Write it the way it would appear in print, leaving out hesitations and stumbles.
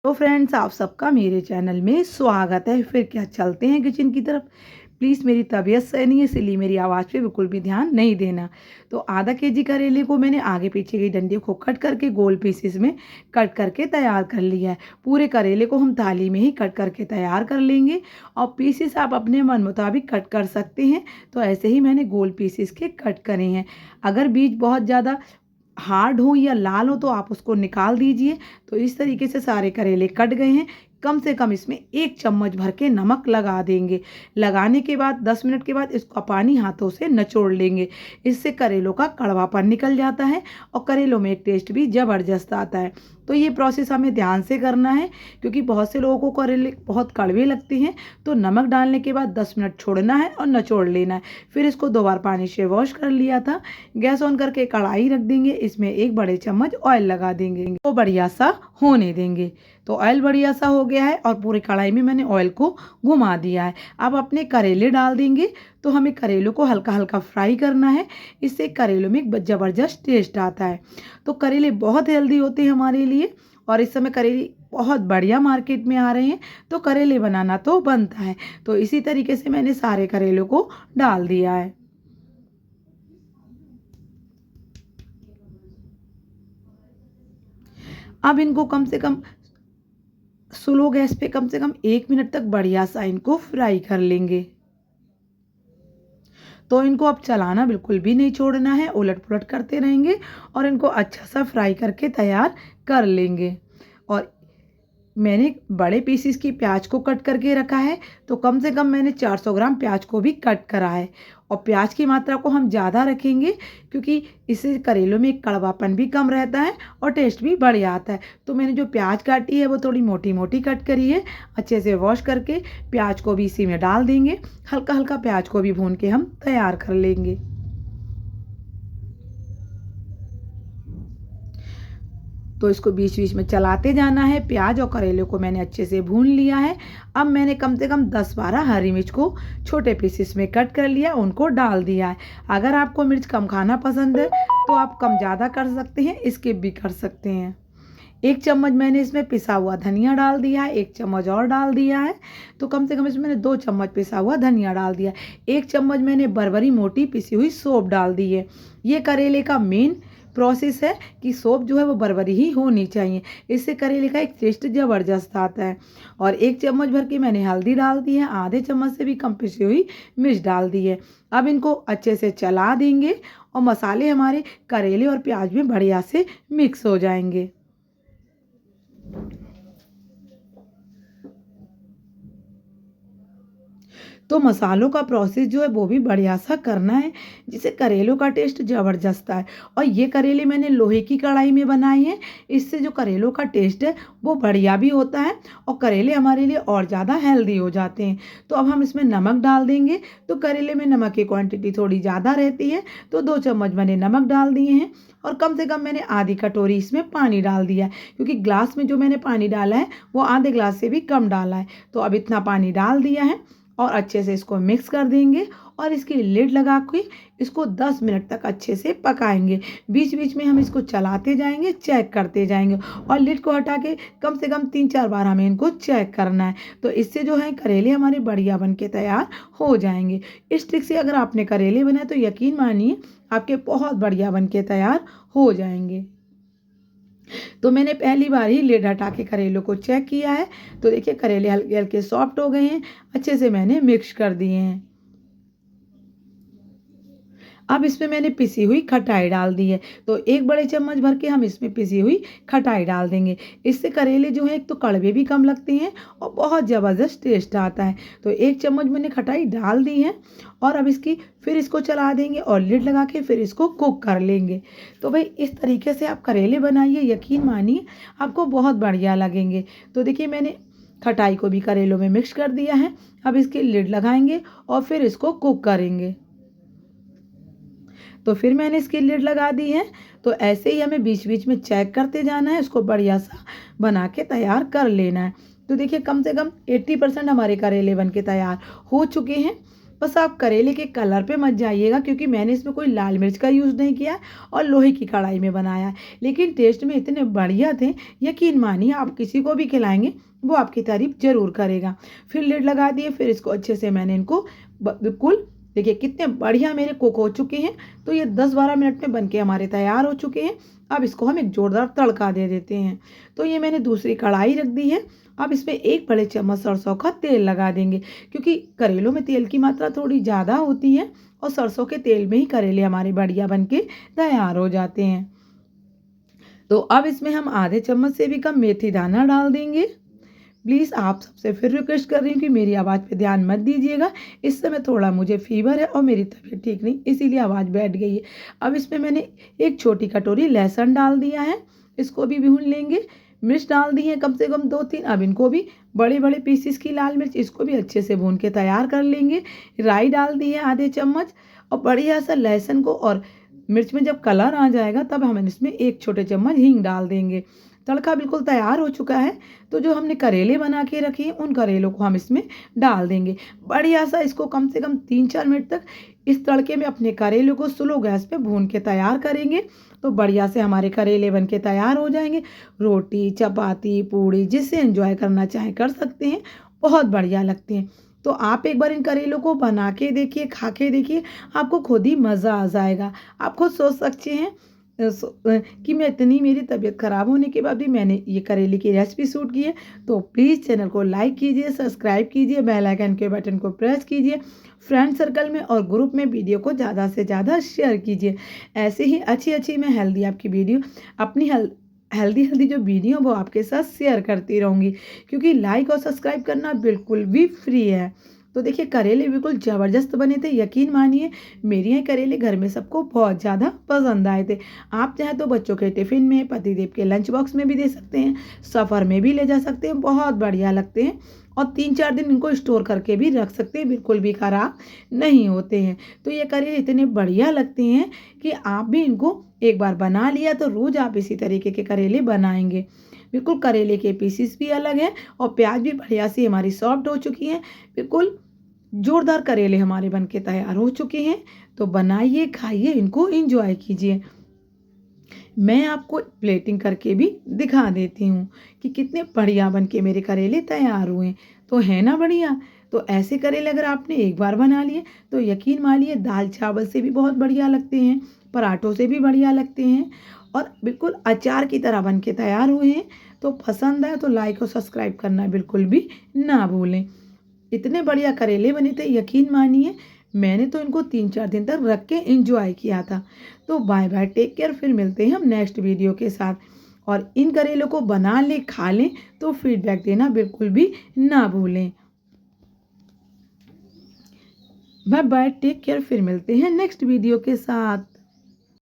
तो फ्रेंड्स, आप सबका मेरे चैनल में स्वागत है। फिर क्या चलते हैं किचन की तरफ। प्लीज़, मेरी तबीयत सही नहीं है, इसलिए मेरी आवाज़ पे बिल्कुल भी ध्यान नहीं देना। तो आधा केजी करेले को मैंने आगे पीछे की डंडियों को कट करके गोल पीसेस में कट करके तैयार कर लिया है। पूरे करेले को हम थाली में ही कट करके तैयार कर लेंगे और पीसेस आप अपने मन मुताबिक कट कर सकते हैं। तो ऐसे ही मैंने गोल पीसेस के कट करे हैं। अगर बीज बहुत ज़्यादा हार्ड हो या लाल हो तो आप उसको निकाल दीजिए। तो इस तरीके से सारे करेले कट गए हैं। कम से कम इसमें 1 चम्मच भर के नमक लगा देंगे। लगाने के बाद 10 मिनट के बाद इसका पानी हाथों से निचोड़ लेंगे। इससे करेलों का कड़वापन निकल जाता है और करेलों में एक टेस्ट भी ज़बरदस्त आता है। तो ये प्रोसेस हमें ध्यान से करना है, क्योंकि बहुत से लोगों को करेले बहुत कड़वे लगते हैं। तो नमक डालने के बाद 10 मिनट छोड़ना है और निचोड़ लेना है। फिर इसको 2 बार पानी से वॉश कर लिया था। गैस ऑन करके कढ़ाई रख देंगे। इसमें 1 बड़े चम्मच ऑयल लगा देंगे, तो बढ़िया सा होने देंगे। तो ऑयल बढ़िया सा हो गया है और पूरी कढ़ाई में मैंने ऑयल को घुमा दिया है। अब अपने करेले डाल देंगे। तो हमें करेलों को हल्का हल्का फ्राई करना है। इससे करेलों में एक ज़बरदस्त टेस्ट आता है। तो करेले बहुत हेल्दी होते हैं हमारे लिए, और इस समय करेले बहुत बढ़िया मार्केट में आ रहे हैं। तो करेले बनाना तो बनता है। तो इसी तरीके से मैंने सारे करेलों को डाल दिया है। अब इनको कम से कम स्लो गैस पे कम से कम 1 मिनट तक बढ़िया सा इनको फ्राई कर लेंगे। तो इनको अब चलाना बिल्कुल भी नहीं छोड़ना है, उलट पुलट करते रहेंगे और इनको अच्छा सा फ्राई करके तैयार कर लेंगे। और मैंने बड़े पीसेस की प्याज को कट करके रखा है। तो कम से कम मैंने 400 ग्राम प्याज को भी कट करा है। और प्याज की मात्रा को हम ज़्यादा रखेंगे, क्योंकि इससे करेलों में एक कड़वापन भी कम रहता है और टेस्ट भी बढ़िया आता है। तो मैंने जो प्याज काटी है वो थोड़ी मोटी मोटी कट करी है। अच्छे से वॉश करके प्याज को भी इसी में डाल देंगे। हल्का हल्का प्याज को भी भून के हम तैयार कर लेंगे। तो इसको बीच बीच में चलाते जाना है। प्याज और करेले को मैंने अच्छे से भून लिया है। अब मैंने कम से कम 10-12 हरी मिर्च को छोटे पीसेस में कट कर लिया, उनको डाल दिया है। अगर आपको मिर्च कम खाना पसंद है तो आप कम ज़्यादा कर सकते हैं, स्किप भी कर सकते हैं। 1 चम्मच मैंने इसमें पिसा हुआ धनिया डाल दिया है। 1 चम्मच और डाल दिया है। तो कम से कम इसमें मैंने 2 चम्मच पिसा हुआ धनिया डाल दिया। 1 चम्मच मैंने बरबरी मोटी पिसी हुई सौंफ डाल दी है। ये करेले का मेन प्रोसेस है कि सौंफ जो है वो बरबरी ही होनी चाहिए। इससे करेले का एक टेस्ट ज़बरदस्त आता है। और 1 चम्मच भर के मैंने हल्दी डाल दी है। आधे चम्मच से भी कम पिसी हुई मिर्च डाल दी है। अब इनको अच्छे से चला देंगे और मसाले हमारे करेले और प्याज में बढ़िया से मिक्स हो जाएंगे। तो मसालों का प्रोसेस जो है वो भी बढ़िया सा करना है, जिससे करेलों का टेस्ट ज़बरदस्त आए। और ये करेले मैंने लोहे की कढ़ाई में बनाए हैं। इससे जो करेलों का टेस्ट है वो बढ़िया भी होता है और करेले हमारे लिए और ज़्यादा हेल्दी हो जाते हैं। तो अब हम इसमें नमक डाल देंगे। तो करेले में नमक की क्वांटिटी थोड़ी ज़्यादा रहती है, तो 2 चम्मच मैंने नमक डाल दिए हैं। और कम से कम मैंने आधी कटोरी इसमें पानी डाल दिया है, क्योंकि ग्लास में जो मैंने पानी डाला है वो आधे ग्लास से भी कम डाला है। तो अब इतना पानी डाल दिया है और अच्छे से इसको मिक्स कर देंगे और इसकी लिड लगा के इसको 10 मिनट तक अच्छे से पकाएंगे। बीच बीच में हम इसको चलाते जाएंगे, चेक करते जाएंगे और लिड को हटा के कम से कम 3-4 बार हमें इनको चेक करना है। तो इससे जो है करेले हमारे बढ़िया बन के तैयार हो जाएंगे। इस ट्रिक से अगर आपने करेले बनाए तो यकीन मानिए आपके बहुत बढ़िया बन के तैयार हो जाएंगे। तो मैंने पहली बार ही लिड हटा के करेलों को चेक किया है। तो देखिए करेले हल्के हल्के सॉफ्ट हो गए हैं। अच्छे से मैंने मिक्स कर दिए हैं। अब इसमें मैंने पिसी हुई खटाई डाल दी है। तो 1 बड़े चम्मच भर के हम इसमें पिसी हुई खटाई डाल देंगे। इससे करेले जो है एक तो कड़वे भी कम लगते हैं और बहुत ज़बरदस्त टेस्ट आता है। तो 1 चम्मच मैंने खटाई डाल दी है और अब फिर इसको चला देंगे और लिड लगा के फिर इसको कुक कर लेंगे। तो भाई इस तरीके से आप करेले बनाइए, यकीन मानिए आपको बहुत बढ़िया लगेंगे। तो देखिए मैंने खटाई को भी करेलों में मिक्स कर दिया है। अब इसकी लिड लगाएंगे और फिर इसको कुक करेंगे। तो फिर मैंने इसकी लिड लगा दी है। तो ऐसे ही हमें बीच बीच में चेक करते जाना है, इसको बढ़िया सा बना के तैयार कर लेना है। तो देखिए कम से कम 80% हमारे करेले बन के तैयार हो चुके हैं। बस आप करेले के कलर पे मत जाइएगा, क्योंकि मैंने इसमें कोई लाल मिर्च का यूज़ नहीं किया है और लोहे की कढ़ाई में बनाया है। लेकिन टेस्ट में इतने बढ़िया थे, यकीन मानिए आप किसी को भी खिलाएँगे वो आपकी तारीफ़ ज़रूर करेगा। फिर लिड लगा दिए, फिर इसको अच्छे से मैंने इनको बिल्कुल, देखिए कितने बढ़िया मेरे कुक हो चुके हैं। तो ये 10-12 मिनट में बनके हमारे तैयार हो चुके हैं। अब इसको हम एक जोरदार तड़का दे देते हैं। तो ये मैंने दूसरी कढ़ाई रख दी है। अब इसमें 1 बड़े चम्मच सरसों का तेल लगा देंगे, क्योंकि करेलों में तेल की मात्रा थोड़ी ज़्यादा होती है और सरसों के तेल में ही करेले हमारे बढ़िया बनके तैयार हो जाते हैं। तो अब इसमें हम आधे चम्मच से भी कम मेथी दाना डाल देंगे। प्लीज़ आप सबसे फिर रिक्वेस्ट कर रही हूँ कि मेरी आवाज़ पे ध्यान मत दीजिएगा। इस समय थोड़ा मुझे फ़ीवर है और मेरी तबीयत ठीक नहीं, इसीलिए आवाज़ बैठ गई है। अब इसमें मैंने एक छोटी कटोरी लहसुन डाल दिया है, इसको भी भून लेंगे। मिर्च डाल दी है कम से कम 2-3, अब इनको भी बड़े-बड़े पीसेस की लाल मिर्च, इसको भी अच्छे से भून के तैयार कर लेंगे। राई डाल दी है आधे चम्मच और बढ़िया सा लहसुन को और मिर्च में जब कलर आ जाएगा तब हम इसमें 1 छोटे चम्मच हींग डाल देंगे। तड़का बिल्कुल तैयार हो चुका है। तो जो हमने करेले बना के रखे हैं उन करेलों को हम इसमें डाल देंगे। बढ़िया सा इसको कम से कम 3-4 मिनट तक इस तड़के में अपने करेलों को स्लो गैस पे भून के तैयार करेंगे। तो बढ़िया से हमारे करेले बन के तैयार हो जाएंगे। रोटी, चपाती, पूड़ी जिससे एंजॉय करना चाहें कर सकते हैं, बहुत बढ़िया लगते हैं। तो आप एक बार इन करेलों को बना के देखिए, खा के देखिए, आपको खुद ही मज़ा आ जाएगा। आप खुद सोच सकते हैं कि मैं इतनी, मेरी तबीयत ख़राब होने के बाद भी मैंने ये करेले की रेसिपी शूट की है। तो प्लीज़ चैनल को लाइक कीजिए, सब्सक्राइब कीजिए, बेल आइकन के बटन को प्रेस कीजिए, फ्रेंड सर्कल में और ग्रुप में वीडियो को ज़्यादा से ज़्यादा शेयर कीजिए। ऐसे ही अच्छी मैं हेल्दी आपकी वीडियो, अपनी हेल्दी जो वीडियो वो आपके साथ शेयर करती रहूँगी, क्योंकि लाइक और सब्सक्राइब करना बिल्कुल भी फ्री है। तो देखिए करेले बिल्कुल ज़बरदस्त बने थे, यकीन मानिए मेरे यहाँ करेले घर में सबको बहुत ज़्यादा पसंद आए थे। आप चाहें तो बच्चों के टिफ़िन में, पतिदेव के लंच बॉक्स में भी दे सकते हैं, सफ़र में भी ले जा सकते हैं, बहुत बढ़िया लगते हैं। और 3-4 दिन इनको स्टोर करके भी रख सकते हैं, बिल्कुल भी ख़राब नहीं होते हैं। तो ये करेले इतने बढ़िया लगते हैं कि आप भी इनको एक बार बना लिया तो रोज़ आप इसी तरीके के करेले बनाएंगे। बिल्कुल करेले के पीसेस भी अलग हैं और प्याज भी बढ़िया सी हमारी सॉफ्ट हो चुकी हैं। बिल्कुल जोरदार करेले हमारे बनके तैयार हो चुके हैं। तो बनाइए, खाइए, इनको एंजॉय कीजिए। मैं आपको प्लेटिंग करके भी दिखा देती हूँ कि कितने बढ़िया बनके मेरे करेले तैयार हुए। तो है ना बढ़िया? तो ऐसे करेले अगर आपने एक बार बना लिए तो यकीन मानिए दाल चावल से भी बहुत बढ़िया लगते हैं, पराठों से भी बढ़िया लगते हैं और बिल्कुल अचार की तरह बनके तैयार हुए हैं। तो पसंद आए तो लाइक और सब्सक्राइब करना बिल्कुल भी ना भूलें। इतने बढ़िया करेले बने थे, यकीन मानिए मैंने तो इनको 3-4 दिन तक रख के एंजॉय किया था। तो बाय बाय, टेक केयर, फिर मिलते हैं हम नेक्स्ट वीडियो के साथ। और इन करेलों को बना लें, खा लें तो फीडबैक देना बिल्कुल भी ना भूलें। बाय बाय, टेक केयर, फिर मिलते हैं नेक्स्ट वीडियो के साथ।